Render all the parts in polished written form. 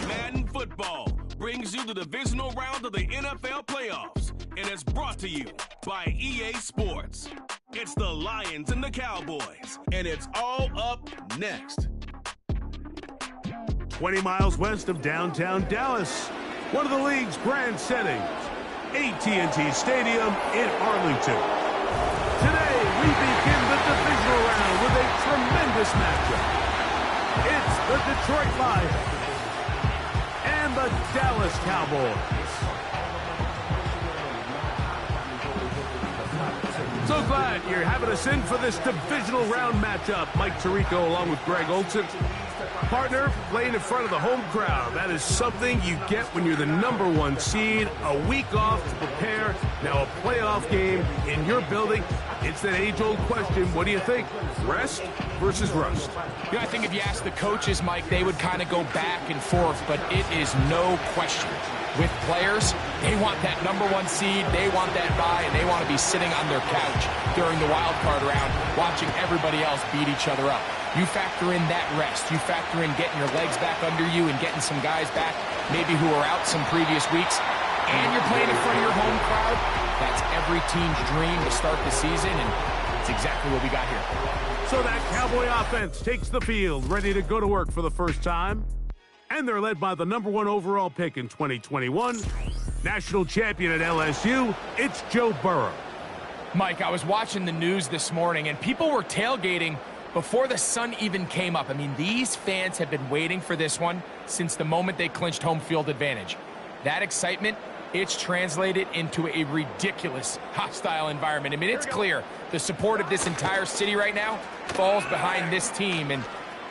Madden Football brings you the divisional round of the NFL playoffs, and it's brought to you by EA Sports. It's the Lions and the Cowboys, and it's all up next. 20 miles west of downtown Dallas, one of the league's grand settings, AT&T Stadium in Arlington. Today, we begin the divisional round with a tremendous matchup. It's the Detroit Lions and the Dallas Cowboys. So glad you're having us in for this divisional round matchup. Mike Tirico along with Greg Olson. Partner, playing in front of the home crowd. That is something you get when you're the #1 seed. A week off to prepare. Now a playoff game in your building. It's that age-old question. What do you think? Rest versus rust? You know, I think if you ask the coaches, Mike, they would kind of go back and forth, but it is no question. With players, they want that #1 seed, they want that bye, and they want to be sitting on their couch during the wild card round watching everybody else beat each other up. You factor in that rest. You factor in getting your legs back under you and getting some guys back maybe who are out some previous weeks. and you're playing in front of your home crowd, that's every team's dream to start the season, and it's exactly what we got here. So that Cowboy offense takes the field, ready to go to work for the first time. And they're led by the #1 overall pick in 2021, national champion at LSU, it's Joe Burrow. Mike, I was watching the news this morning, and people were tailgating before the sun even came up. I mean, these fans have been waiting for this one since the moment they clinched home field advantage. That excitement, it's translated into a ridiculous hostile environment. I mean, it's clear the support of this entire city right now falls behind this team, and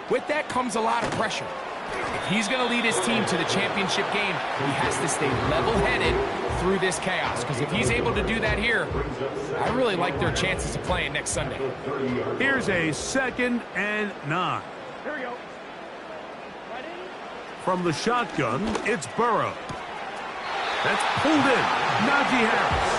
with that comes a lot of pressure. If he's going to lead his team to the championship game, he has to stay level-headed through this chaos, because if he's able to do that here, I really like their chances of playing next Sunday. Here's a 2nd and 9. Here we go. From the shotgun, it's Burrow. That's pulled in. Najee Harris.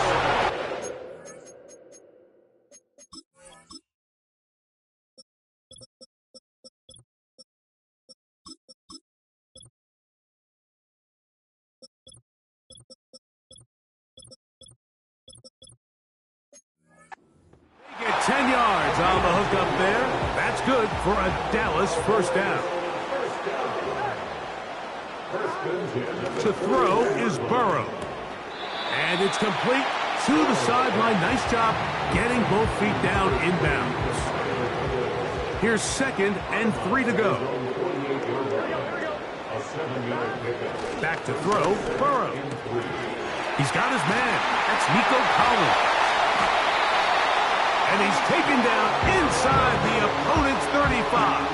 They get 10 yards on the hook up there. That's good for a Dallas first down. To throw is Burrow. And it's complete to the sideline. Nice job getting both feet down inbounds. Here's 2nd and 3 to go. Back to throw, Burrow. He's got his man. That's Nico Collins. And he's taken down inside the opponent's 35.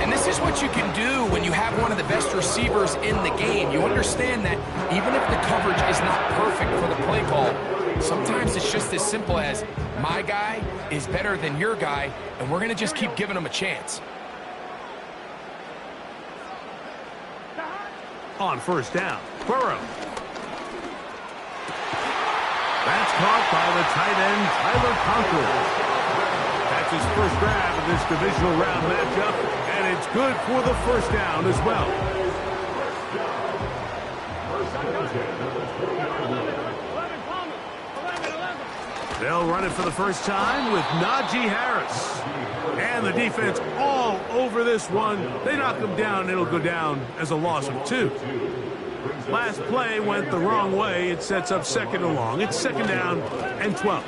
And this is what you can do when you have one of the best receivers in the game. You understand that even if the coverage is not perfect for the play call, sometimes it's just as simple as my guy is better than your guy, and we're going to just keep giving him a chance. On first down, Burrow. That's caught by the tight end, Tyler Conklin. That's his first grab of this divisional round matchup, and it's good for the first down as well. They'll run it for the first time with Najee Harris. And the defense all over this one. They knock him down, it'll go down as a loss of 2. Last play went the wrong way. It sets up 2nd and long. It's 2nd down and 12.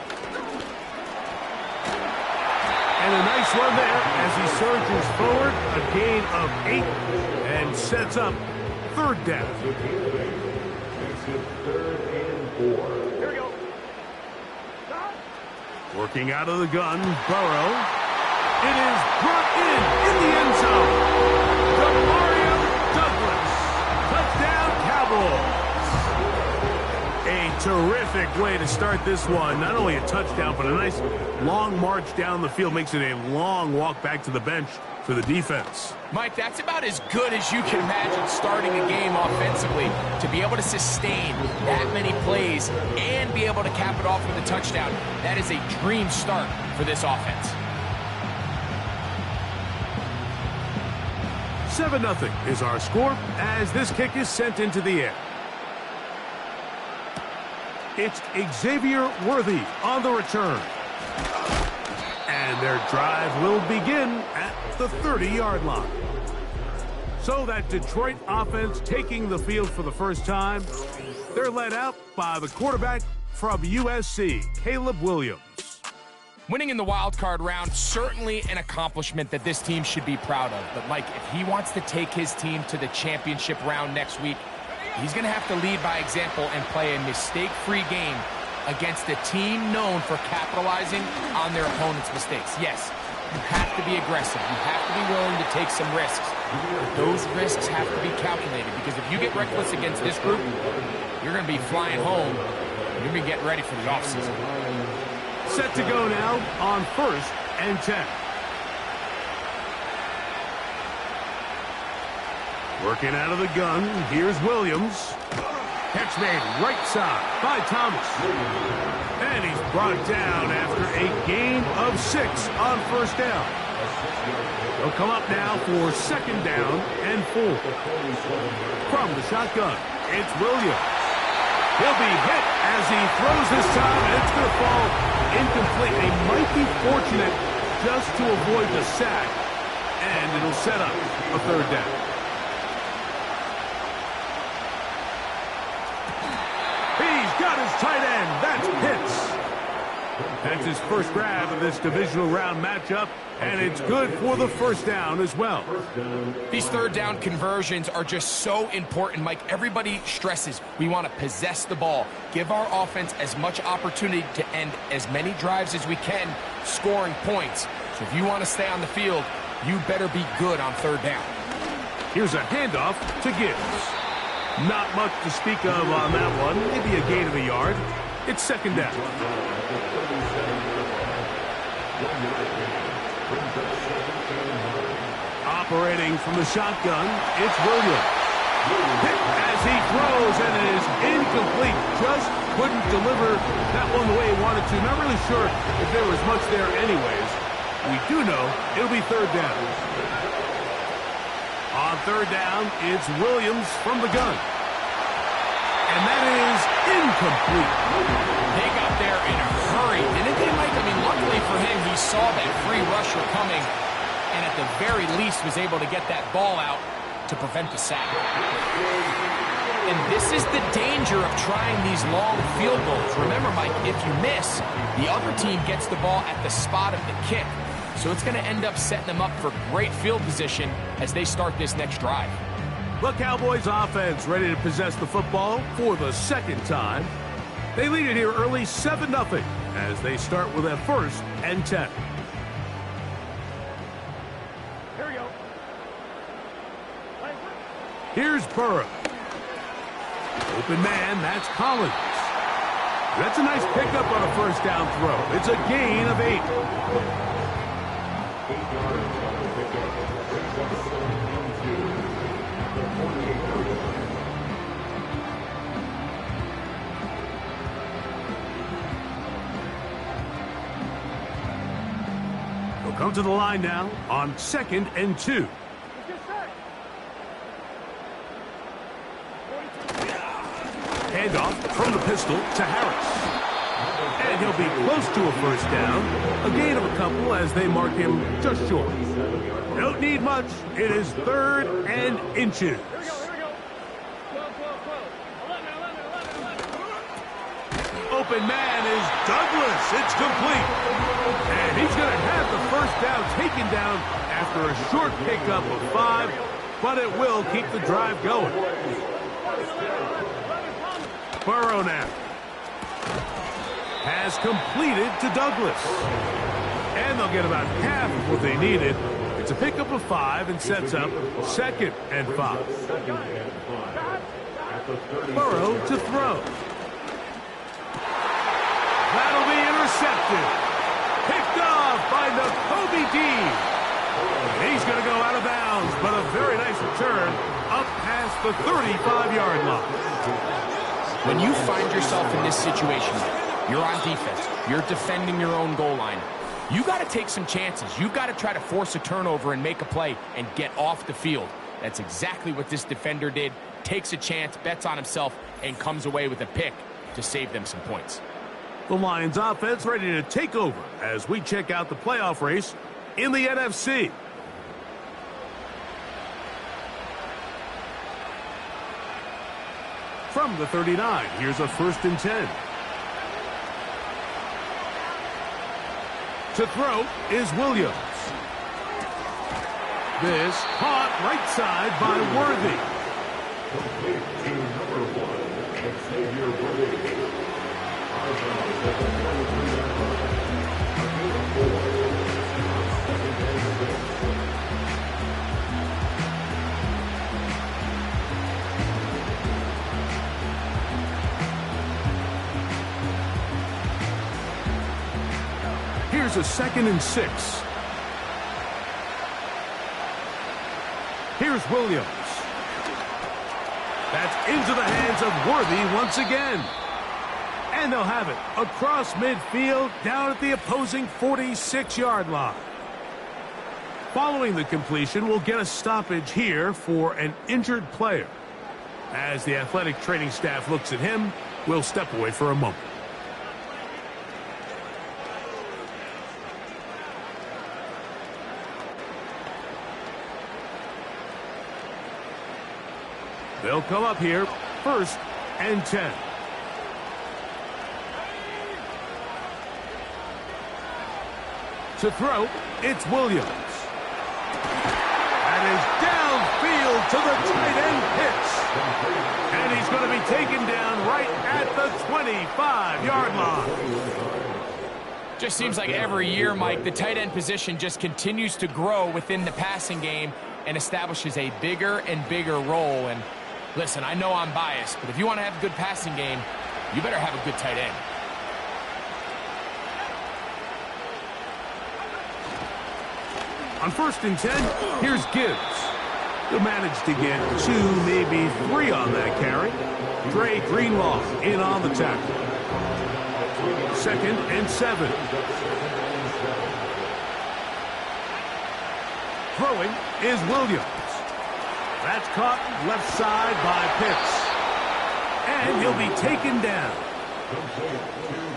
And a nice run there as he surges forward. A gain of 8 and sets up 3rd down. Here we go. Working out of the gun, Burrow. It is brought in the end zone. Mario Douglas. Touchdown, Cowboys. A terrific way to start this one. Not only a touchdown, but a nice long march down the field. Makes it a long walk back to the bench for the defense. Mike, that's about as good as you can imagine starting a game offensively. To be able to sustain that many plays and be able to cap it off with a touchdown, that is a dream start for this offense. 7-0 is our score as this kick is sent into the air. It's Xavier Worthy on the return. And their drive will begin at the 30-yard line. So that Detroit offense taking the field for the first time. They're led out by the quarterback from USC, Caleb Williams. Winning in the wild card round, certainly an accomplishment that this team should be proud of. But Mike, if he wants to take his team to the championship round next week, he's going to have to lead by example and play a mistake-free game against a team known for capitalizing on their opponent's mistakes. Yes, you have to be aggressive. You have to be willing to take some risks. But those risks have to be calculated, because if you get reckless against this group, you're going to be flying home. You're going to be getting ready for the offseason. Set to go now on 1st and 10. Working out of the gun, here's Williams. Catch made right side by Thomas. And he's brought down after a gain of 6 on first down. He'll come up now for 2nd down and 4. From the shotgun, It's Williams. He'll be hit as he throws this time, and it's going to fall incomplete. They might be fortunate just to avoid the sack, and it'll set up a third down. He's got his tight end. That's Pitts. That's his first grab of this divisional round matchup, and it's good for the first down as well. These third down conversions are just so important, Mike. Everybody stresses we want to possess the ball, give our offense as much opportunity to end as many drives as we can, scoring points. So if you want to stay on the field, you better be good on third down. Here's a handoff to Gibbs. Not much to speak of on that one. Maybe a gain of a yard. It's second down. Operating from the shotgun, it's Williams. Hit as he throws, and it is incomplete. Just couldn't deliver that one the way he wanted to. Not really sure if there was much there anyways. We do know it'll be third down. On third down, it's Williams from the gun. And that is incomplete. They got there in a hurry, didn't they, Mike? I mean, luckily for him, he saw that free rusher coming, and at the very least was able to get that ball out to prevent the sack. And this is the danger of trying these long field goals. Remember, Mike, if you miss, the other team gets the ball at the spot of the kick. So it's going to end up setting them up for great field position as they start this next drive. The Cowboys offense ready to possess the football for the second time. They lead it here early 7-0 as they start with a 1st and 10. Here we go. Here's Burrow. Open man, that's Collins. That's a nice pickup on a first down throw. It's a gain of 8. We'll come to the line now on 2nd and 2. Handoff from the pistol to Harris. And he'll be close to a first down. A gain of a couple as they mark him just short. Don't need much. It is 3rd and inches. Open man is Douglas. It's complete. And he's going to have the first down taken down after a short pickup of 5, but it will keep the drive going. Burrow now has completed to Douglas. And they'll get about half of what they needed. It's a pickup of 5 and sets up 2nd and 5. Burrow to throw. That'll be intercepted. Picked off by Nakobe Dean. He's going to go out of bounds, but a very nice return up past the 35-yard line. When you find yourself in this situation, you're on defense, you're defending your own goal line, you got to take some chances. You've got to try to force a turnover and make a play and get off the field. That's exactly what this defender did. Takes a chance, bets on himself, and comes away with a pick to save them some points. The Lions offense ready to take over as we check out the playoff race in the NFC. From the 39, here's a 1st and 10. To throw is Williams. This caught right side by Worthy. Here's a 2nd and 6. Here's Williams. That's into the hands of Worthy once again. And they'll have it across midfield down at the opposing 46-yard line. Following the completion, we'll get a stoppage here for an injured player. As the athletic training staff looks at him, we'll step away for a moment. They'll come up here, 1st and 10. To throw, it's Williams. That is downfield to the tight end Pitts. And he's going to be taken down right at the 25-yard line. Just seems like every year, Mike, the tight end position just continues to grow within the passing game and establishes a bigger and bigger role. And listen, I know I'm biased, but if you want to have a good passing game, you better have a good tight end. On 1st and 10, here's Gibbs. He'll manage to get 2, maybe 3 on that carry. Dre Greenlaw in on the tackle. 2nd and 7. Throwing is Williams. That's caught left side by Pitts. And he'll be taken down.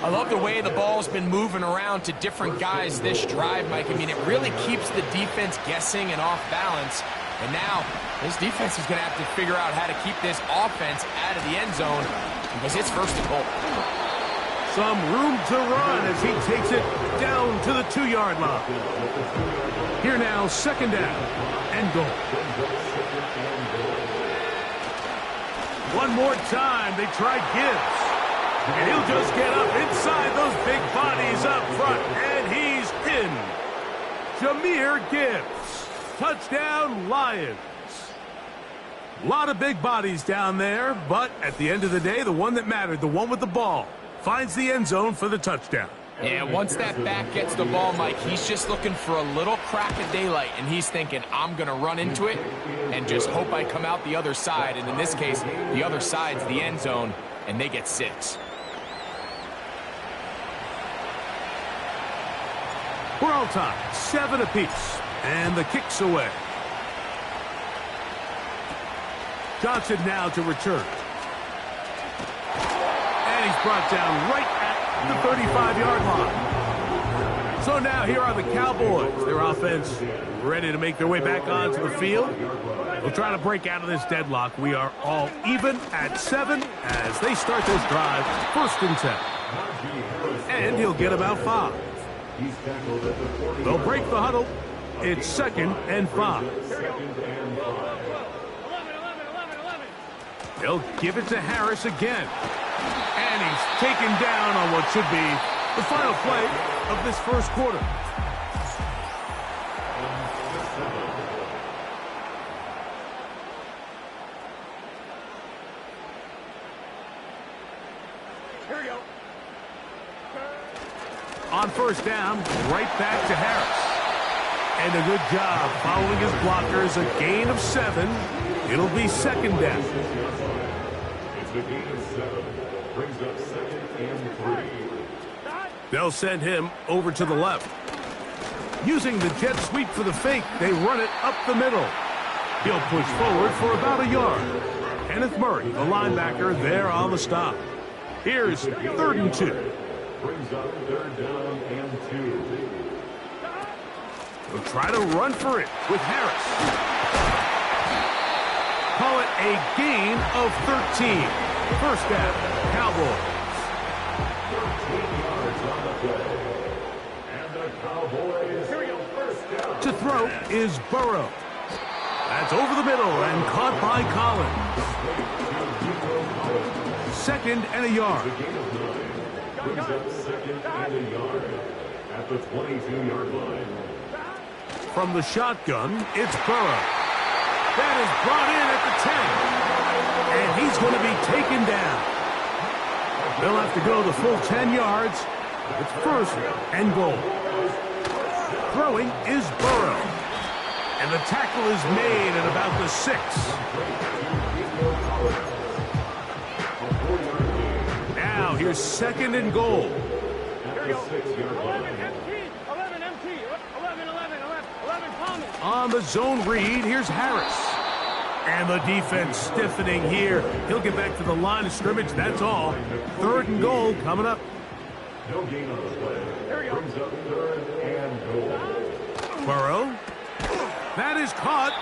I love the way the ball's been moving around to different guys this drive, Mike. I mean, it really keeps the defense guessing and off balance. And now, this defense is going to have to figure out how to keep this offense out of the end zone because it's 1st and goal. Some room to run as he takes it down to the 2-yard line. Here now, 2nd down and goal. One more time, they try Gibbs. And he'll just get up inside those big bodies up front. And he's in. Jahmyr Gibbs. Touchdown, Lions. A lot of big bodies down there, but at the end of the day, the one that mattered, the one with the ball, finds the end zone for the touchdown. Yeah, once that back gets the ball, Mike, he's just looking for a little crack of daylight, and he's thinking, I'm going to run into it and just hope I come out the other side. And in this case, the other side's the end zone, and they get 6. We're all tied, 7 apiece, and the kick's away. Johnson now to return. And he's brought down right at the 35-yard line. So now here are the Cowboys. Their offense ready to make their way back onto the field. They'll try to break out of this deadlock. We are all even at 7 as they start this drive, 1st and 10. And he'll get about 5. They'll break the huddle. It's 2nd and 5. They'll give it to Harris again. And he's taken down on what should be the final play of this 1st quarter. Here we go. On 1st down, right back to Harris. And a good job following his blockers, a gain of 7. It'll be 2nd down. It's a gain of 7. Brings up 2nd and 3. They'll send him over to the left. Using the jet sweep for the fake, they run it up the middle. He'll push forward for about a yard. Kenneth Murray, the linebacker, there on the stop. Here's 3rd and 2. Brings up 3rd down and 2. They'll try to run for it with Harris. Call it a gain of 13. 1st down, Cowboys. 13 yards on the play. And the Cowboys, here we go, 1st down. To throw is Burrow. That's over the middle and caught by Collins. 2nd and a yard. Brings up 2nd and a yard at the 22-yard line. From the shotgun, it's Burrow. That is brought in at the 10. And he's going to be taken down. They'll have to go the full 10 yards. It's 1st and goal. Throwing is Burrow. And the tackle is made at about the 6. Now here's 2nd and goal. At the 6-yard line. 11 empty. 11, Thomas. On the zone read, here's Harris. And the defense stiffening here. He'll get back to the line of scrimmage, that's all. 3rd and goal coming up. No gain on the play. Brings up 3rd and goal. Burrow. That is caught.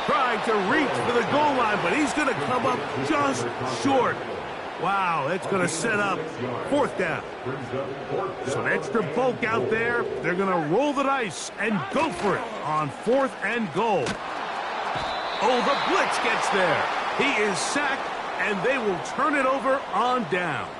Trying to reach for the goal line, but he's going to come up just short. Wow, it's going to set up 4th down. Some extra bulk out there. They're going to roll the dice and go for it on 4th and goal. Oh, the blitz gets there. He is sacked, and they will turn it over on downs.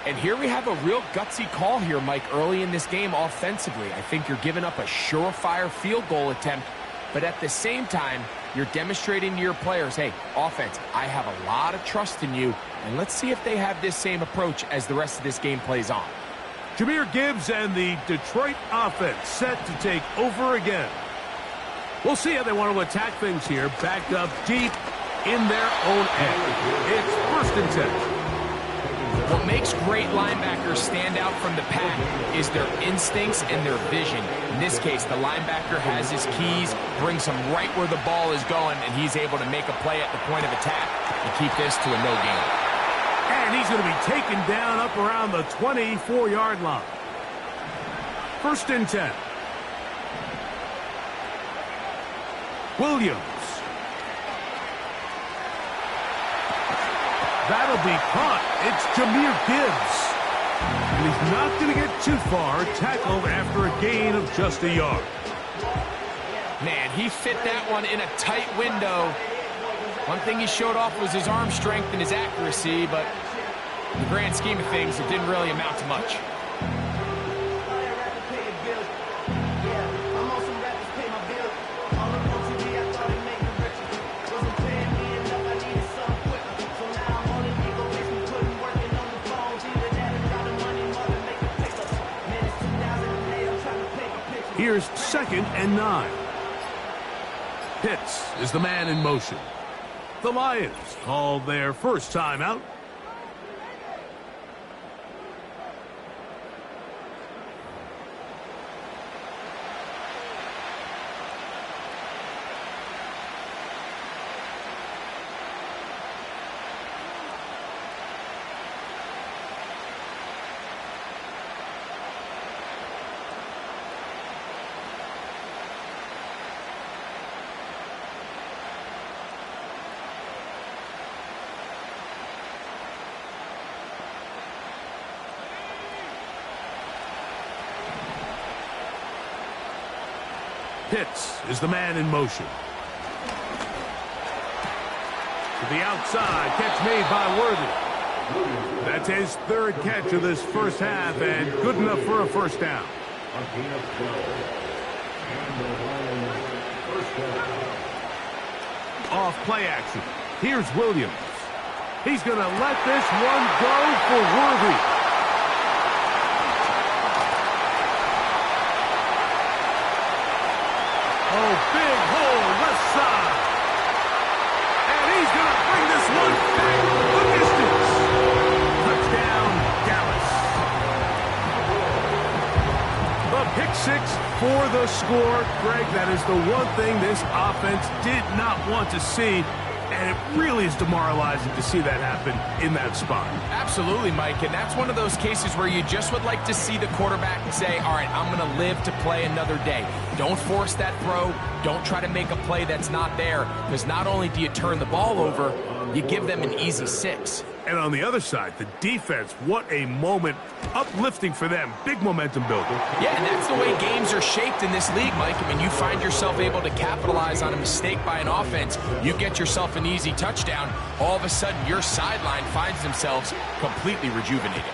And here we have a real gutsy call here, Mike, early in this game offensively. I think you're giving up a surefire field goal attempt, but at the same time, you're demonstrating to your players, hey, offense, I have a lot of trust in you, and let's see if they have this same approach as the rest of this game plays on. Jahmyr Gibbs and the Detroit offense set to take over again. We'll see how they want to attack things here, backed up deep in their own end. It's 1st and 10. What makes great linebackers stand out from the pack is their instincts and their vision. In this case, the linebacker has his keys, brings him right where the ball is going, and he's able to make a play at the point of attack and keep this to a no gain. And he's going to be taken down up around the 24-yard line. 1st and 10. Williams. That'll be caught. It's Jahmyr Gibbs. And he's not going to get too far, tackled after a gain of just a yard. Man, he fit that one in a tight window. One thing he showed off was his arm strength and his accuracy, but in the grand scheme of things, it didn't really amount to much. Here's 2nd and 9. Pitts is the man in motion. The Lions called their first timeout. Pitts is the man in motion. To the outside, catch made by Worthy. That's his 3rd catch of this first half, and good enough for a 1st down. Off play action. Here's Williams. He's going to let this one go for Worthy. Oh, big hole, left side. And he's going to bring this one back the distance. Touchdown, Dallas. The pick 6 for the score. Greg, that is the one thing this offense did not want to see. And it really is demoralizing to see that happen in that spot. Absolutely, Mike, and that's one of those cases where you just would like to see the quarterback say, all right, I'm going to live to play another day. Don't force that throw. Don't try to make a play that's not there, because not only do you turn the ball over, you give them an easy 6. And on the other side, the defense, what a moment. Uplifting for them. Big momentum builder. Yeah, and that's the way games are shaped in this league, Mike. I mean, you find yourself able to capitalize on a mistake by an offense. You get yourself an easy touchdown. All of a sudden, your sideline finds themselves completely rejuvenated.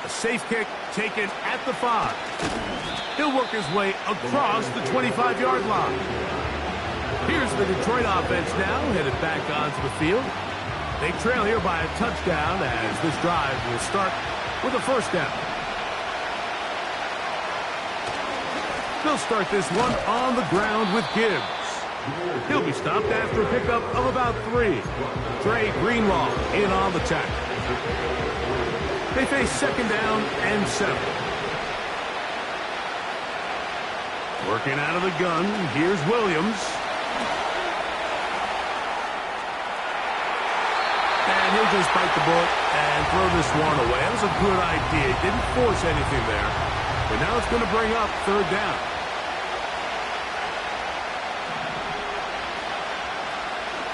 A safe kick taken at the 5. He'll work his way across the 25-yard line. Here's the Detroit offense now, headed back onto the field. They trail here by a touchdown as this drive will start with a 1st down. They'll start this one on the ground with Gibbs. He'll be stopped after a pickup of about 3. Dre Greenlaw in on the tackle. They face 2nd down and 7. Working out of the gun, here's Williams. And he'll just bite the bullet and throw this one away. That was a good idea. He didn't force anything there. But now it's going to bring up third down.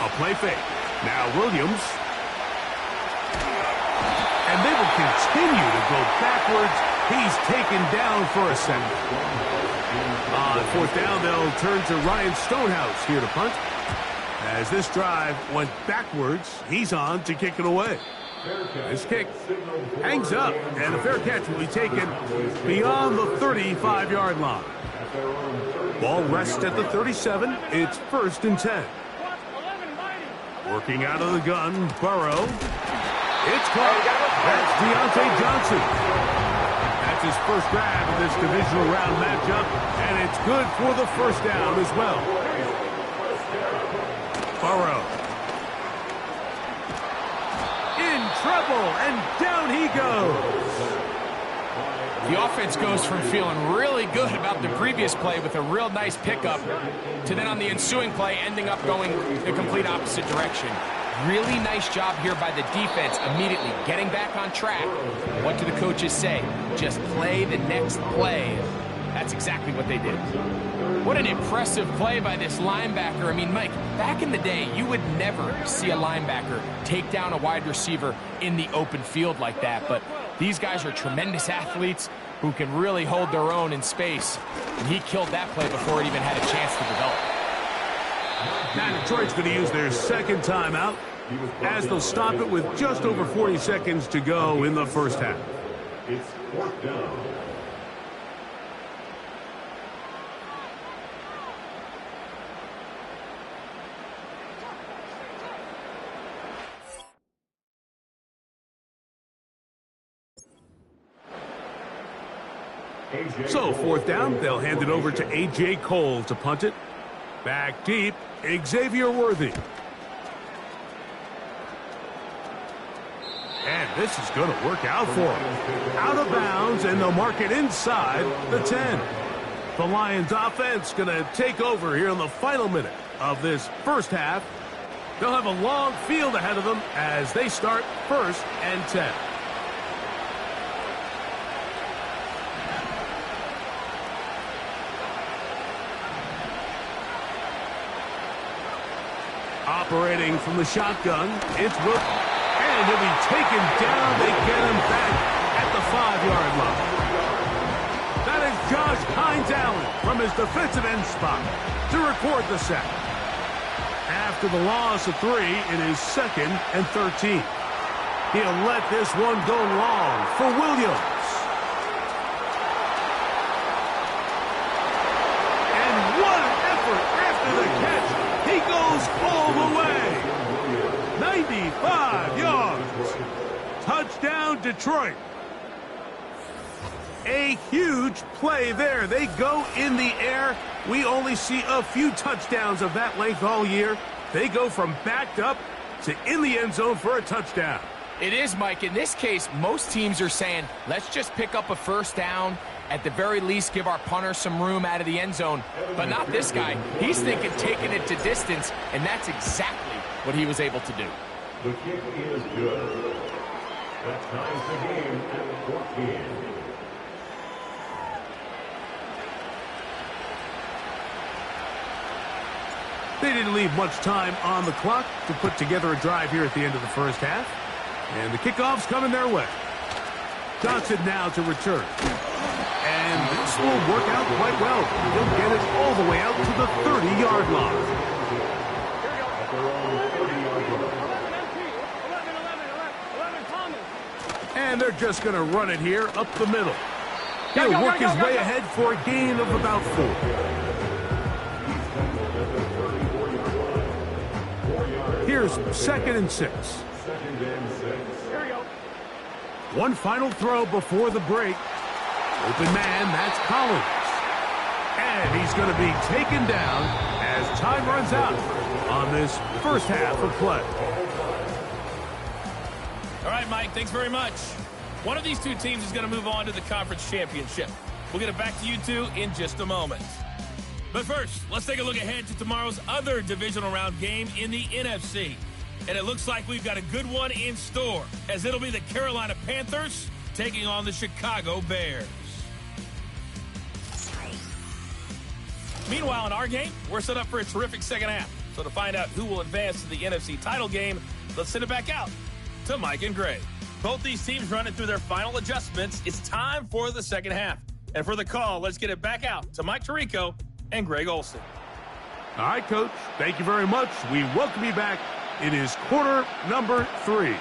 A play fake. Now Williams. And they will continue to go backwards. He's taken down for a second. On fourth down, they'll turn to Ryan Stonehouse here to punt. As this drive went backwards, he's on to kick it away. This kick hangs up, and the fair catch will be taken beyond the 35-yard line. Ball rests at the 37. It's 1st and 10. Working out of the gun, Burrow. It's caught. That's Deontay Johnson. That's his first grab of this divisional round matchup, and it's good for the first down as well. Burrow. In trouble, and down he goes. The offense goes from feeling really good about the previous play with a real nice pickup to then on the ensuing play ending up going the complete opposite direction. Really nice job here by the defense immediately getting back on track. What do the coaches say? Just play the next play. That's exactly what they did. What an impressive play by this linebacker. I mean, Mike, back in the day, you would never see a linebacker take down a wide receiver in the open field like that. But these guys are tremendous athletes who can really hold their own in space. And he killed that play before it even had a chance to develop. Now Detroit's going to use their second timeout as they'll stop it with just over 40 seconds to go in the first half. It's 4th down. So, 4th down, they'll hand it over to A.J. Cole to punt it. Back deep, Xavier Worthy. And this is going to work out for him. Out of bounds, and they'll mark it inside the 10. The Lions offense going to take over here in the final minute of this first half. They'll have a long field ahead of them as they start 1st and 10. Operating from the shotgun, it's Will, and he'll be taken down. They get him back at the 5-yard line. That is Josh Hines Allen from his defensive end spot to record the sack. After the loss of 3, it is 2nd and 13. He'll let this one go long for Williams. And what an effort after the catch. He goes all the way. 95 yards. Touchdown, Detroit. A huge play there. They go in the air. We only see a few touchdowns of that length all year. They go from backed up to in the end zone for a touchdown. It is, Mike. In this case, most teams are saying, let's just pick up a first down. At the very least, give our punter some room out of the end zone. But not this guy. He's thinking taking it to distance, and that's exactly what he was able to do. The kick is good. That ties the game at 14. They didn't leave much time on the clock to put together a drive here at the end of the first half. And the kickoff's coming their way. Johnson now to return. And this will work out quite well. He'll get it all the way out to the 30-yard line. And they're just going to run it here up the middle. He'll work his way ahead for a gain of about 4. Here's 2nd and 6. One final throw before the break. Open man, that's Collins. And he's going to be taken down as time runs out on this first half of play. All right, Mike, thanks very much. One of these two teams is going to move on to the conference championship. We'll get it back to you two in just a moment. But first, let's take a look ahead to tomorrow's other divisional round game in the NFC. And it looks like we've got a good one in store, as it'll be the Carolina Panthers taking on the Chicago Bears. Meanwhile, in our game, we're set up for a terrific second half. So to find out who will advance to the NFC title game, let's send it back out to Mike and Greg. Both these teams running through their final adjustments. It's time for the second half. And for the call, let's get it back out to Mike Tirico and Greg Olsen. All right, Coach. Thank you very much. We welcome you back. It is quarter number 3.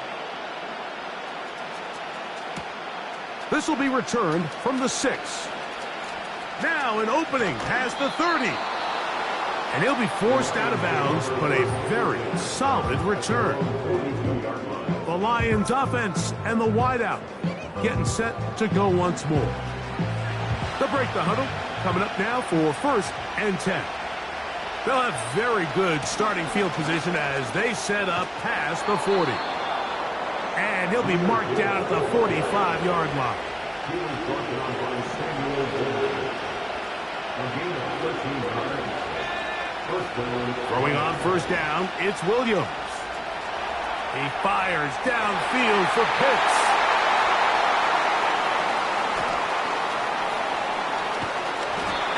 This will be returned from the 6. Now an opening has the 30. And he'll be forced out of bounds, but a very solid return. The Lions offense and the wideout getting set to go once more. They'll break the huddle. Coming up now for 1st and 10. They'll have very good starting field position as they set up past the 40. And he'll be marked down at the 45-yard line. Throwing on 1st down, it's Williams. He fires downfield for Pitts.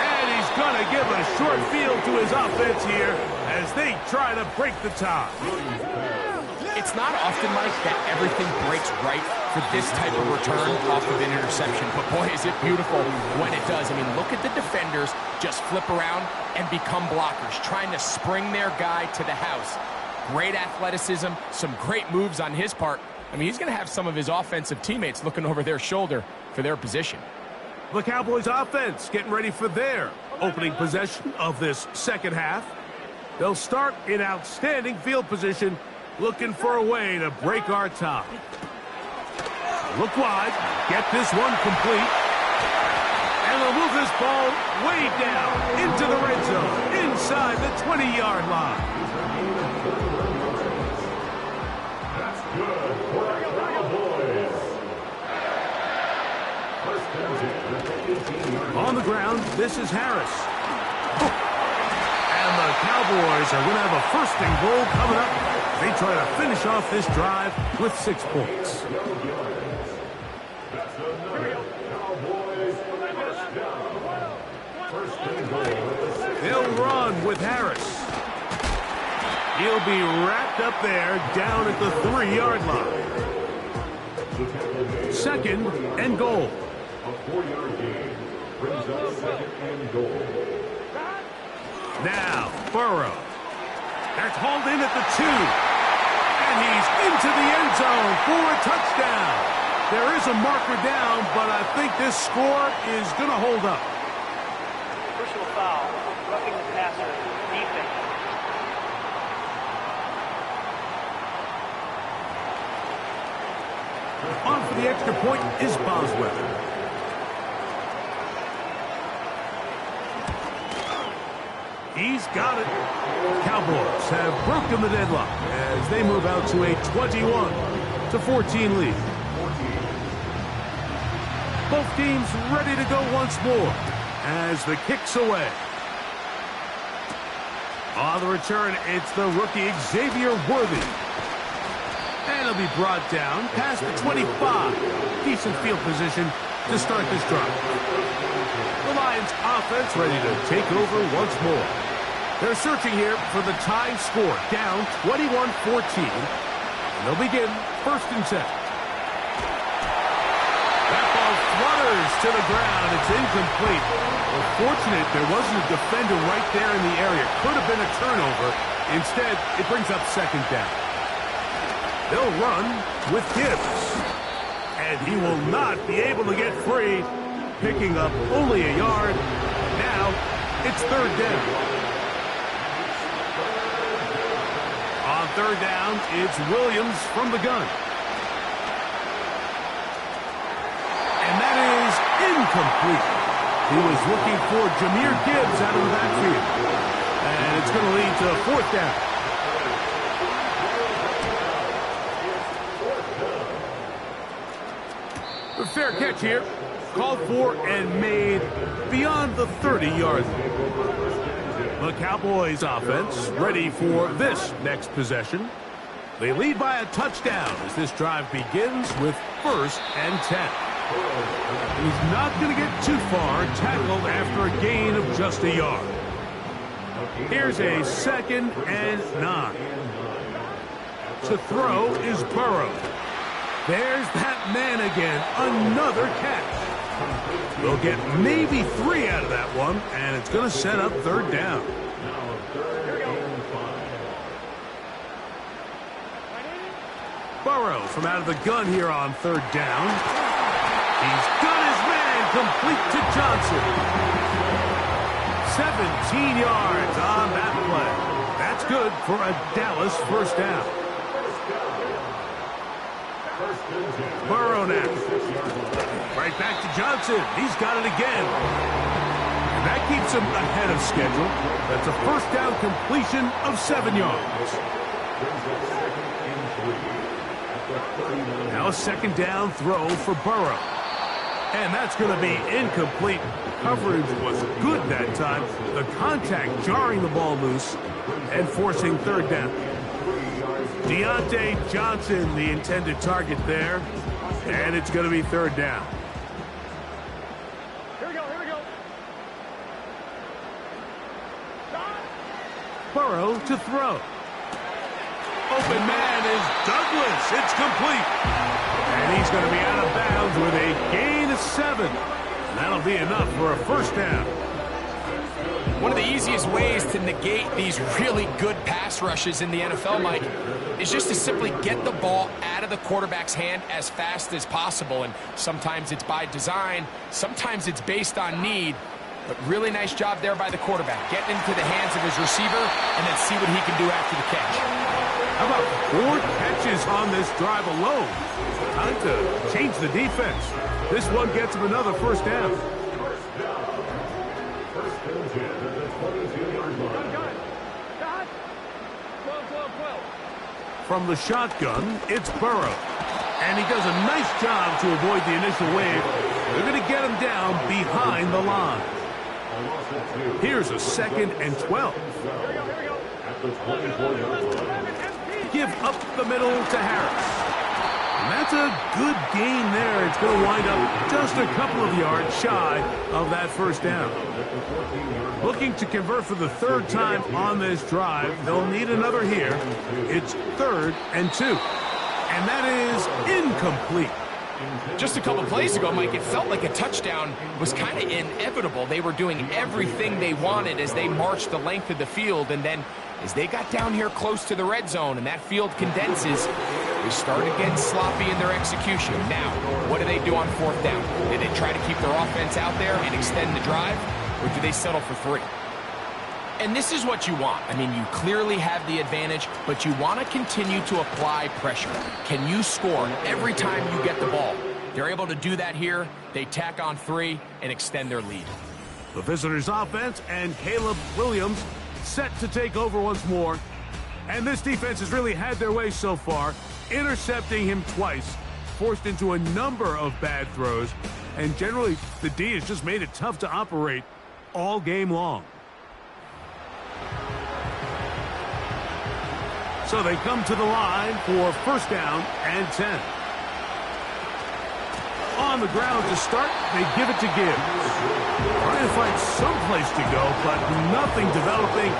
And he's going to give a short field to his offense here as they try to break the tie. It's not often, Mike, that everything breaks right for this type of return off of an interception. But boy, is it beautiful when it does. I mean, look at the defenders just flip around and become blockers, trying to spring their guy to the house. Great athleticism, some great moves on his part. I mean, he's going to have some of his offensive teammates looking over their shoulder for their position. The Cowboys offense getting ready for their opening possession of this second half. They'll start in outstanding field position, looking for a way to break our tie. Look wide, get this one complete, and they'll move this ball way down into the red zone, inside the 20-yard line. That's good for the Cowboys. On the ground, this is Harris. And the Cowboys are going to have a 1st and goal coming up. They try to finish off this drive with 6 points. They'll run with Harris. He'll be wrapped up there down at the 3-yard line. 2nd and goal. A 4-yard gain brings up 2nd and goal. Now, Burrow. That's hauled in at the 2. And he's into the end zone for a touchdown. There is a marker down, but I think this score is going to hold up. Personal foul, roughing the passer, defense. On for the extra point is Boswell. He's got it. Cowboys have broken the deadlock as they move out to a 21-14 lead. Both teams ready to go once more as the kick's away. On the return, it's the rookie Xavier Worthy. And he'll be brought down past the 25. Decent field position to start this drive. The Lions offense ready to take over once more. They're searching here for the tie score, down 21-14. And they'll begin 1st and 10. That ball flutters to the ground. It's incomplete. Well, fortunate there wasn't a defender right there in the area. Could have been a turnover. Instead, it brings up 2nd down. They'll run with Gibbs. And he will not be able to get free, picking up only a yard. Now, it's 3rd down. On 3rd down, it's Williams from the gun. And that is incomplete. He was looking for Jahmyr Gibbs out of the backfield. And it's going to lead to 4th down. A fair catch here. called for and made beyond the 30-yard line. The Cowboys offense ready for this next possession. They lead by a touchdown as this drive begins with 1st and 10. He's not going to get too far, tackled after a gain of just a yard. Here's a 2nd and 9. To throw is Burrow. There's that man again, another catch. They'll get maybe 3 out of that one, and it's going to set up 3rd down. Burrow from out of the gun here on 3rd down. He's got his man complete to Johnson. 17 yards on that play. That's good for a Dallas 1st down. Burrow now. Right back to Johnson. He's got it again. And that keeps him ahead of schedule. That's a 1st down completion of 7 yards. Now a 2nd down throw for Burrow. And that's going to be incomplete. Coverage was good that time. The contact jarring the ball loose and forcing 3rd down. Deontay Johnson, the intended target there. And it's going to be 3rd down. Here we go. Burrow to throw. Open man is Douglas. It's complete. And he's going to be out of bounds with a gain of 7. And that'll be enough for a 1st down. One of the easiest ways to negate these really good pass rushes in the NFL, Mike, is just to simply get the ball out of the quarterback's hand as fast as possible. And sometimes it's by design, sometimes it's based on need. But really nice job there by the quarterback, getting into the hands of his receiver and then see what he can do after the catch. How about 4 catches on this drive alone? Time to change the defense. This one gets him another 1st down. From the shotgun, it's Burrow. And he does a nice job to avoid the initial wave. They're going to get him down behind the line. Here's a 2nd and 12. Give up the middle to Harris. And that's a good gain there. It's going to wind up just a couple of yards shy of that 1st down. Looking to convert for the 3rd time on this drive. They'll need another here. It's 3rd and 2. And that is incomplete. Just a couple plays ago, Mike, it felt like a touchdown was kind of inevitable. They were doing everything they wanted as they marched the length of the field. And then as they got down here close to the red zone and that field condenses, they started getting sloppy in their execution. Now, what do they do on 4th down? Do they try to keep their offense out there and extend the drive? Or do they settle for 3? And this is what you want. I mean, you clearly have the advantage, but you want to continue to apply pressure. Can you score every time you get the ball? They're able to do that here. They tack on 3 and extend their lead. The visitors' offense and Caleb Williams set to take over once more. And this defense has really had their way so far, intercepting him twice, forced into a number of bad throws, and generally the D has just made it tough to operate all game long. So they come to the line for 1st down and 10. On the ground to start, they give it to Gibbs. Trying to find some place to go, but nothing developing.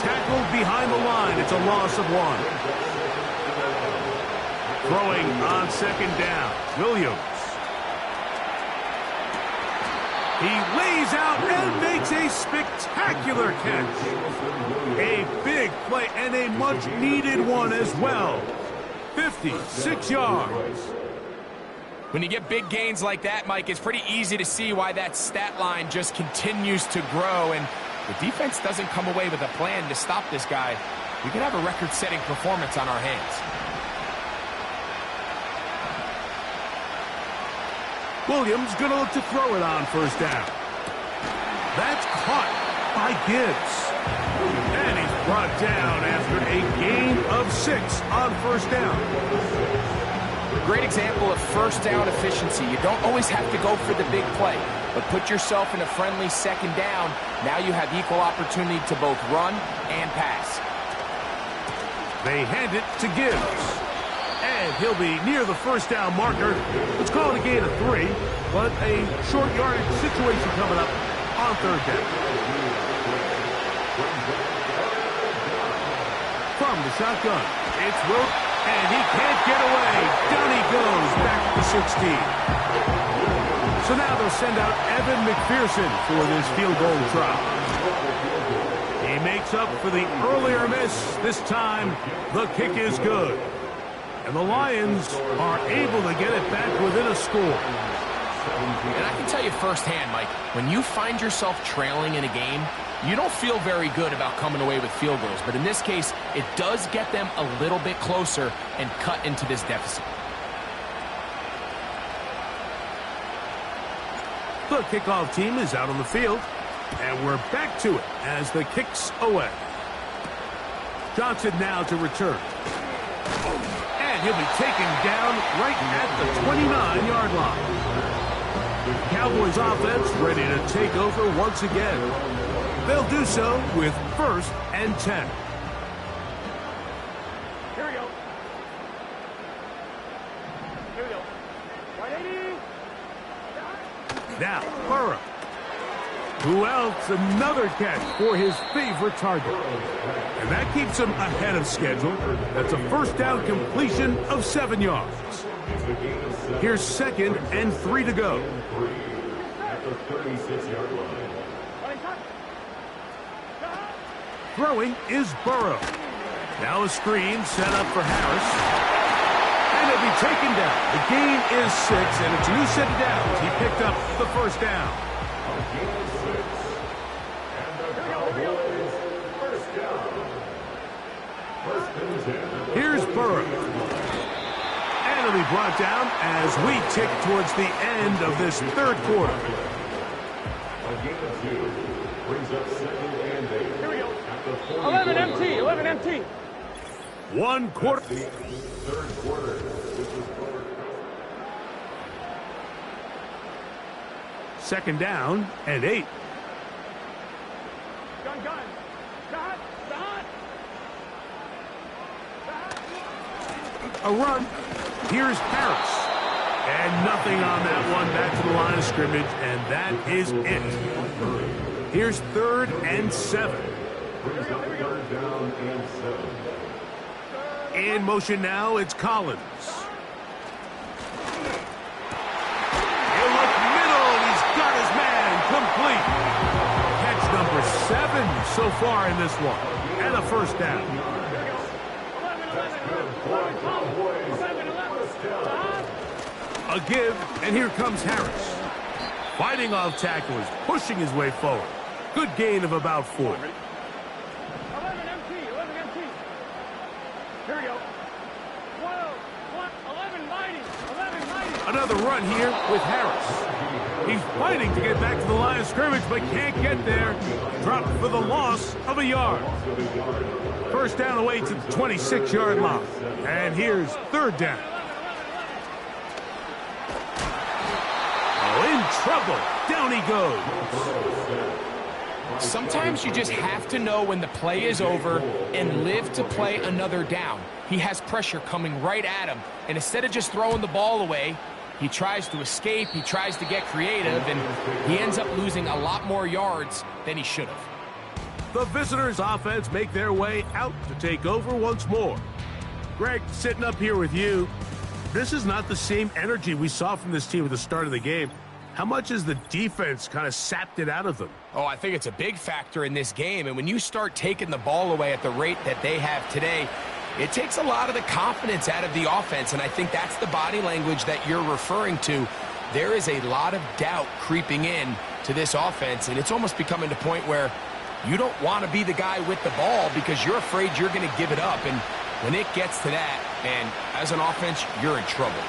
Tackled behind the line. It's a loss of 1. Throwing on 2nd down, Williams. He lays out and makes a spectacular catch. A big play and a much-needed one as well. 56 yards. When you get big gains like that, Mike, it's pretty easy to see why that stat line just continues to grow. And the defense doesn't come away with a plan to stop this guy. We could have a record-setting performance on our hands. Williams going to look to throw it on 1st down. That's caught by Gibbs. And he's brought down after a gain of 6 on 1st down. Great example of first down efficiency. You don't always have to go for the big play, but put yourself in a friendly second down. Now you have equal opportunity to both run and pass. They hand it to Gibbs. And he'll be near the first down marker. Let's call it a gain of 3, but a short yardage situation coming up on third down. From the shotgun, it's Will, and he can't get away. Down he goes, back to the 16. So now they'll send out Evan McPherson for this field goal try. He makes up for the earlier miss. This time, the kick is good. And the Lions are able to get it back within a score. And I can tell you firsthand, Mike, when you find yourself trailing in a game, you don't feel very good about coming away with field goals. But in this case, it does get them a little bit closer and cut into this deficit. The kickoff team is out on the field, and we're back to it as the kick's away. Johnson now to return. And he'll be taken down right at the 29-yard line. Cowboys offense ready to take over once again. They'll do so with 1st and 10. Here we go. Here we go. 180. Now, Burrow. Who else? Another catch for his favorite target. And that keeps him ahead of schedule. That's a first down completion of 7 yards. Here's 2nd and 3 to go. At the 36-yard line. Throwing is Burrow. Now a screen set up for Harris. And he'll be taken down. The gain is 6, and it's a new set of downs. He picked up the first down. Here's Burrow. And he'll be brought down as we tick towards the end of this third quarter. A gain of 2 brings up 2nd and 8. Here we go. 11 MT. 11 MT. 1 quarter. Third quarter. Second down and 8. Gun. Dot. A run. Here's Harris. And nothing on that one. Back to the line of scrimmage, and that is it. Here's 3rd and 7. Down and 7. In motion now, it's Collins. He'll look middle, and he's got his man complete. Catch number 7 so far in this one. And a first down. A give, and here comes Harris. Fighting off tackles, pushing his way forward. Good gain of about 4. 11 MT. 11 MT. Here we go. 11 mighty. 11 mighty. Another run here with Harris. He's fighting to get back to the line of scrimmage, but can't get there. Dropped for the loss of a yard. First down away to the 26-yard line. And here's 3rd down. Oh, in trouble. Down he goes. Sometimes you just have to know when the play is over and live to play another down. He has pressure coming right at him, and instead of just throwing the ball away, he tries to escape, he tries to get creative, and he ends up losing a lot more yards than he should have. The visitors' offense make their way out to take over once more. Greg, sitting up here with you, this is not the same energy we saw from this team at the start of the game. How much has the defense kind of sapped it out of them? Oh, I think it's a big factor in this game, and when you start taking the ball away at the rate that they have today, it takes a lot of the confidence out of the offense, and I think that's the body language that you're referring to. There is a lot of doubt creeping in to this offense, and it's almost becoming to the point where you don't want to be the guy with the ball because you're afraid you're going to give it up, and when it gets to that, and as an offense, you're in trouble.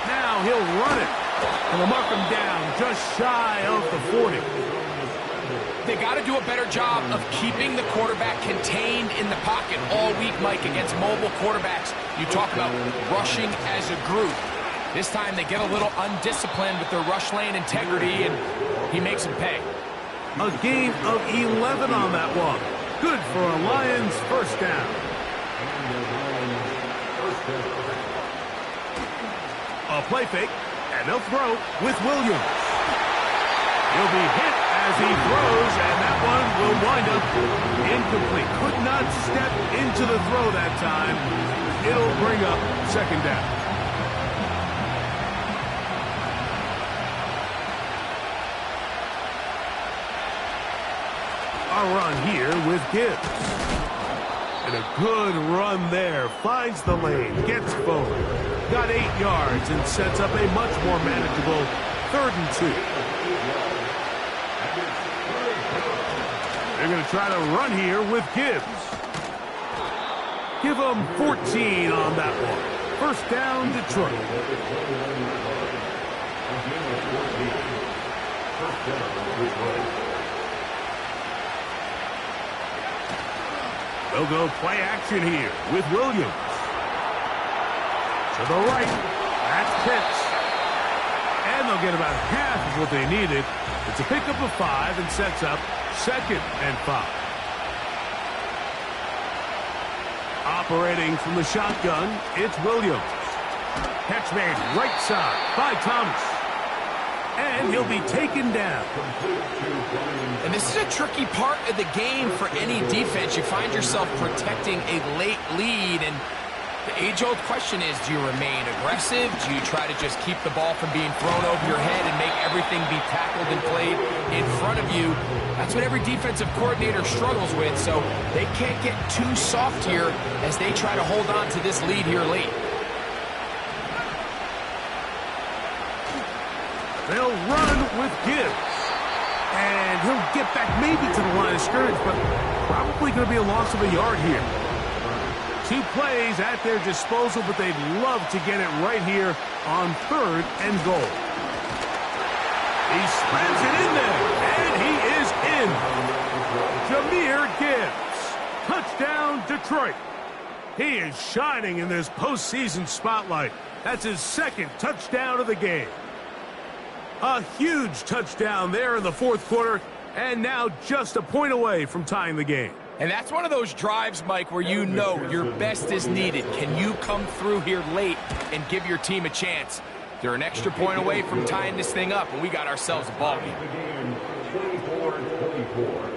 Now he'll run it, and they'll mark him down just shy of the 40. They got to do a better job of keeping the quarterback contained in the pocket all week, Mike, against mobile quarterbacks. You talk about rushing as a group. This time they get a little undisciplined with their rush lane integrity, and he makes them pay. A gain of 11 on that one. Good for a Lions first down. A play fake, and they'll throw with Williams. He'll be hit as he throws, and that one will wind up incomplete. Could not step into the throw that time. It'll bring up second down. A run here with Gibbs. And a good run there. Finds the lane, gets forward. Got 8 yards and sets up a much more manageable 3rd and 2. They're going to try to run here with Gibbs. Give them 14 on that one. First down, Detroit. They'll go play action here with Williams. To the right, that's Pitts. And they'll get about half of what they needed. It's a pickup of 5 and sets up 2nd and 5. Operating from the shotgun, it's Williams. Catch made right side by Thomas. And he'll be taken down. And this is a tricky part of the game for any defense. You find yourself protecting a late lead, and the age-old question is, do you remain aggressive? Do you try to just keep the ball from being thrown over your head and make everything be tackled and played in front of you? That's what every defensive coordinator struggles with, so they can't get too soft here as they try to hold on to this lead here late. They'll run with Gibbs. And he'll get back maybe to the line of scrimmage, but probably going to be a loss of a yard here. 2 plays at their disposal, but they'd love to get it right here on 3rd and goal. He spreads it in there, and he is in. Jahmyr Gibbs. Touchdown, Detroit. He is shining in this postseason spotlight. That's his 2nd touchdown of the game. A huge touchdown there in the 4th quarter, and now just a point away from tying the game. And that's one of those drives, Mike, where you know your best is needed. Can you come through here late and give your team a chance? They're an extra point away from tying this thing up, and we got ourselves a ball game. 24-24.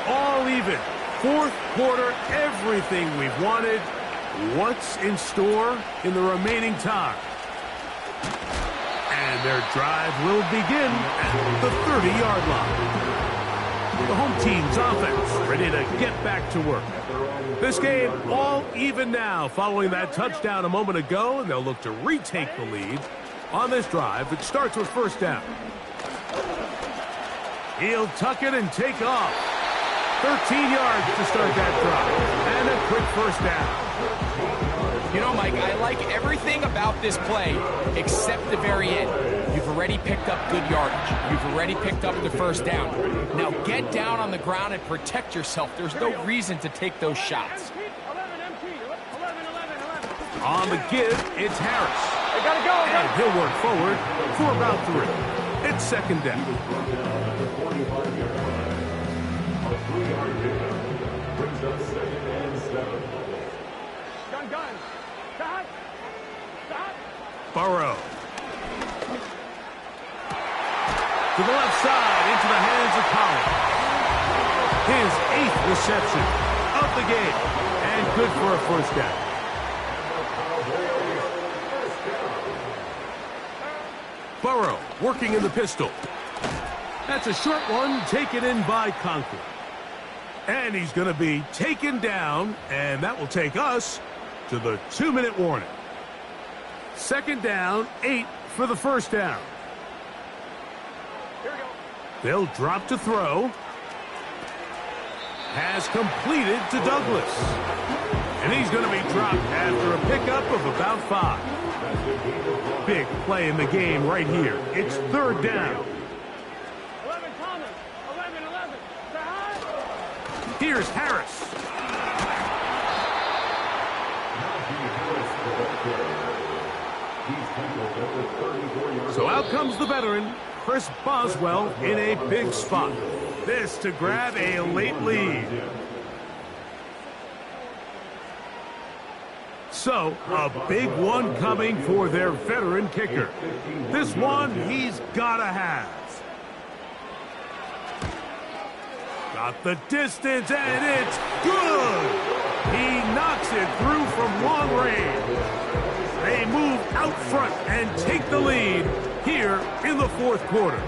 All even. 4th quarter, everything we've wanted. What's in store in the remaining time? And their drive will begin at the 30-yard line. The home team's offense ready to get back to work. This game all even now following that touchdown a moment ago, and they'll look to retake the lead on this drive. It starts with first down. He'll tuck it and take off. 13 yards to start that drive. And a quick first down. You know, Mike, I like everything about this play except the very end. You've already picked up good yardage. You've already picked up the first down. Now get down on the ground and protect yourself. There's no reason to take those shots. 11. On the give, it's Harris. They gotta go. And he'll work forward for about 3. It's second down. Burrow. To the left side, into the hands of Collins. His 8th reception of the game. And good for a first down. Burrow working in the pistol. That's a short one taken in by Conklin. And he's going to be taken down, and that will take us to the 2-minute warning. Second down, 8 for the first down. Here we go. They'll drop to throw. Has pass completed to Douglas. And he's going to be dropped after a pickup of about 5. Big play in the game right here. It's 3rd down. 11 Thomas. 11. To high. Here's Harris. So out comes the veteran, Chris Boswell, in a big spot. This to grab a late lead. So, a big one coming for their veteran kicker. This one he's gotta have. Got the distance, and it's good! He knocks it through from long range. They move out front and take the lead here in the 4th quarter.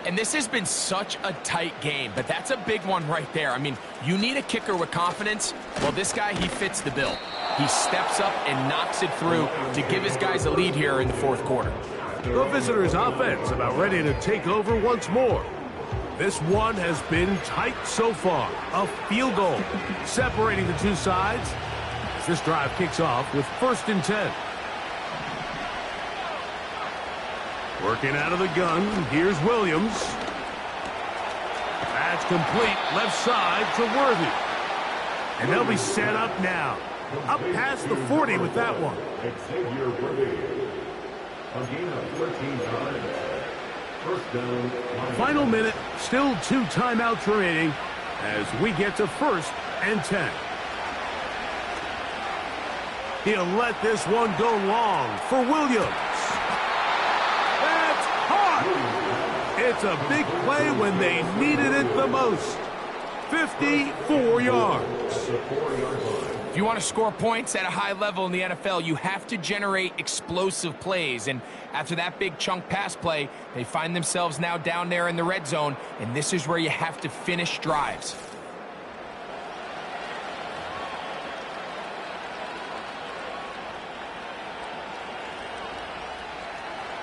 And this has been such a tight game, but that's a big one right there. I mean, you need a kicker with confidence. Well, this guy, he fits the bill. He steps up and knocks it through to give his guys a lead here in the 4th quarter. The visitors' offense about ready to take over once more. This one has been tight so far. A field goal separating the two sides. As this drive kicks off with 1st and 10. Working out of the gun, here's Williams. That's complete, left side to Worthy. And they'll be set up now. Up past the 40 with that one. Final minute, still 2 timeouts remaining as we get to 1st and 10. He'll let this one go long for Williams. That's hard. It's a big play when they needed it the most. 54 yards. If you want to score points at a high level in the NFL, you have to generate explosive plays. And after that big chunk pass play, they find themselves now down there in the red zone, and this is where you have to finish drives.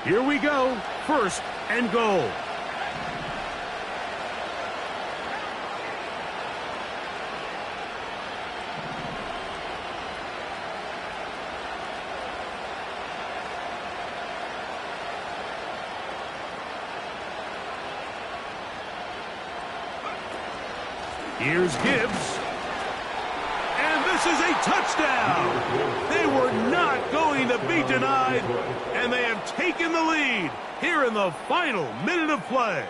Here we go. 1st and goal. Here's Gibbs. And this is a touchdown. They were not going to be denied, and they have taken the lead here in the final minute of play.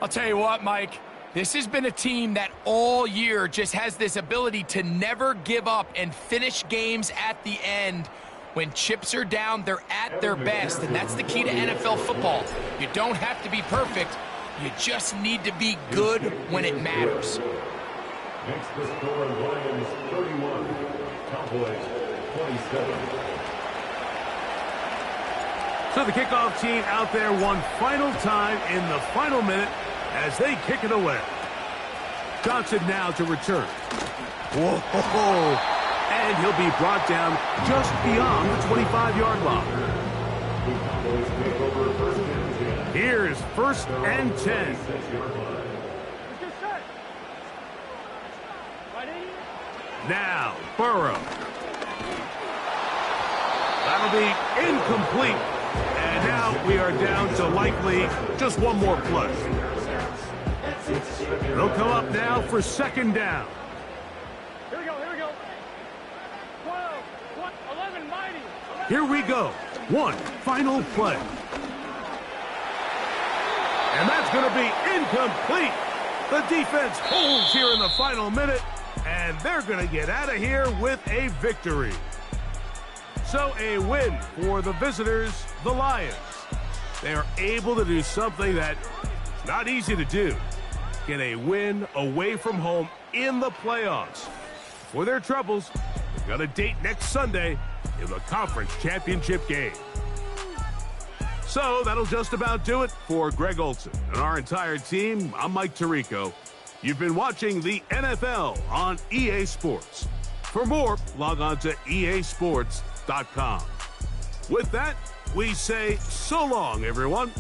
I'll tell you what, Mike, this has been a team that all year just has this ability to never give up and finish games at the end. When chips are down, they're at their best, and that's the key to NFL football. You don't have to be perfect. You just need to be good when it matters. Next, the score, Lions 31, Cowboys 27. So the kickoff team out there one final time in the final minute as they kick it away. Johnson now to return. Whoa! And he'll be brought down just beyond the 25-yard line. Here's 1st and 10. Now, Burrow. That'll be incomplete. And now we are down to likely just one more play. They'll come up now for 2nd down. Here we go. 12, 11, mighty. Here we go. One final play. And that's going to be incomplete. The defense holds here in the final minute, and they're going to get out of here with a victory. So a win for the visitors, the Lions. They are able to do something that's not easy to do. Get a win away from home in the playoffs. For their troubles, they've got a date next Sunday in the conference championship game. So that'll just about do it for Greg Olson and our entire team. I'm Mike Tirico. You've been watching the NFL on EA Sports. For more, log on to easports.com. With that, we say so long, everyone.